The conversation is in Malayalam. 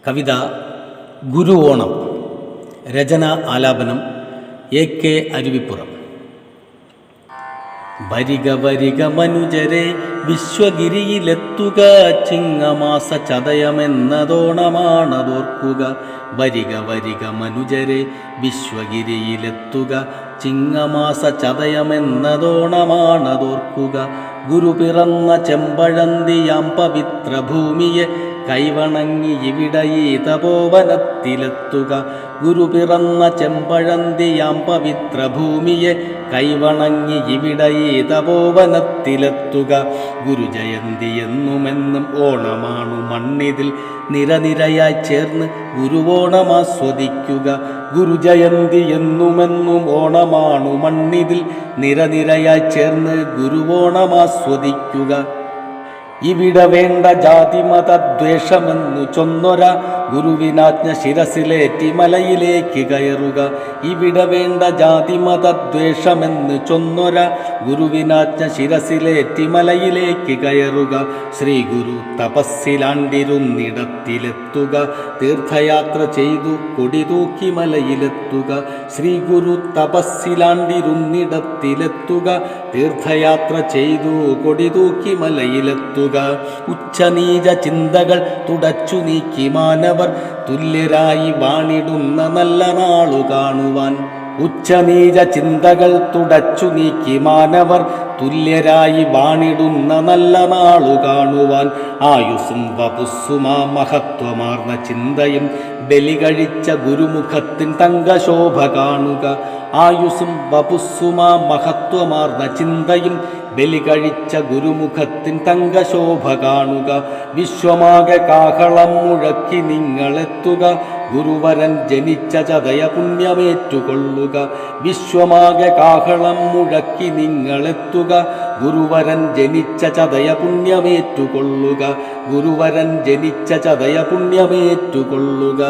കവിത ഗുരു ഓണം. രചന ആലാപനം AK അരുവിപ്പുറം. വരിക വരിക മനുജരെ വിശ്വഗിരിയിലെത്തുക, ചിങ്ങമാസ ചതയമെന്നതോണമാണതോർക്കുക. വരിക വരിക മനുജരെ വിശ്വഗിരിയിലെത്തുക, ചിങ്ങമാസ ചതയമെന്നതോണമാണതോർക്കുക. ഗുരു പിറന്ന ചെമ്പഴന്തിയാം പവിത്ര ഭൂമിയെ കൈവണങ്ങി ഇവിടെ ഈ തപോവനത്തിലെത്തുക. ഗുരു പിറന്ന ചെമ്പഴന്തിയാം പവിത്ര ഭൂമിയെ കൈവണങ്ങി ഇവിടെ ഈ തപോവനത്തിലെത്തുക. ഗുരുജയന്തി എന്നുമെന്നും ഓണമാണു മണ്ണിതിൽ നിരനിരയായി ചേർന്ന് ഗുരുവോണമാസ്വദിക്കുക. ഗുരുജയന്തി എന്നുമെന്നും ഓണമാണു മണ്ണിതിൽ നിരനിരയായി ചേർന്ന് ഗുരുവോണമാസ്വദിക്കുക. ഇവിടെ വേണ്ട ജാതിമതദ്വേഷമെന്നു ചൊന്നൊര ഗുരുവിനാജ്ഞ ശിരസിലേറ്റി മലയിലേക്ക് കയറുക. ഇവിടെ വേണ്ട ജാതിമതദ്വേഷമെന്ന് ചൊന്നൊര ഗുരുവിനാജ്ഞ ശിരസിലേറ്റി മലയിലേക്ക് കയറുക. ശ്രീ ഗുരു തപസ്സിലാണ്ടിരുന്നിടത്തിലെത്തുക, തീർത്ഥയാത്ര ചെയ്തു കൊടിതൂക്കി മലയിലെത്തുക. ശ്രീ ഗുരു തപസ്സിലാണ്ടിരുന്നിടത്തിലെത്തുക, തീർത്ഥയാത്ര ചെയ്തു കൊടിതൂക്കി മലയിലെത്തുക. ഉച്ചനീച ചിന്തകൾ തുടച്ചു നീക്കി മാനവർ തുല്യരായി വാണിടുന്ന നല്ല നാളു കാണുവാൻ. ഉച്ചനീച ചിന്തകൾ തുടച്ചു നീക്കി മാനവർ തുല്യരായി വാണിടുന്ന നല്ല നാളു കാണുവാൻ. ആയുസ്സും വപുസ്സുമാ മഹത്വമാർന്ന ചിന്തയും ബലി കഴിച്ച ഗുരുമുഖത്തിൻ തങ്കശോഭ കാണുക. ആയുസ്സും വപുസ്സുമാ മഹത്വമാർന്ന ചിന്തയും ബലി കഴിച്ച ഗുരുമുഖത്തിൻ തങ്കശോഭ കാണുക. വിശ്വമാകെ കാഹളം മുഴക്കി നിങ്ങളെത്തുക, ഗുരുവരൻ ജനിച്ച ചതയ പുണ്യമേറ്റുകൊള്ളുക. വിശ്വമാകെ കാഹളം മുഴക്കി നിങ്ങളെത്തുക, ഗുരുവരൻ ജനിച്ച ചതയ പുണ്യമേറ്റുകൊള്ളുക. ഗുരുവരൻ ജനിച്ച ചതയ പുണ്യമേറ്റുകൊള്ളുക.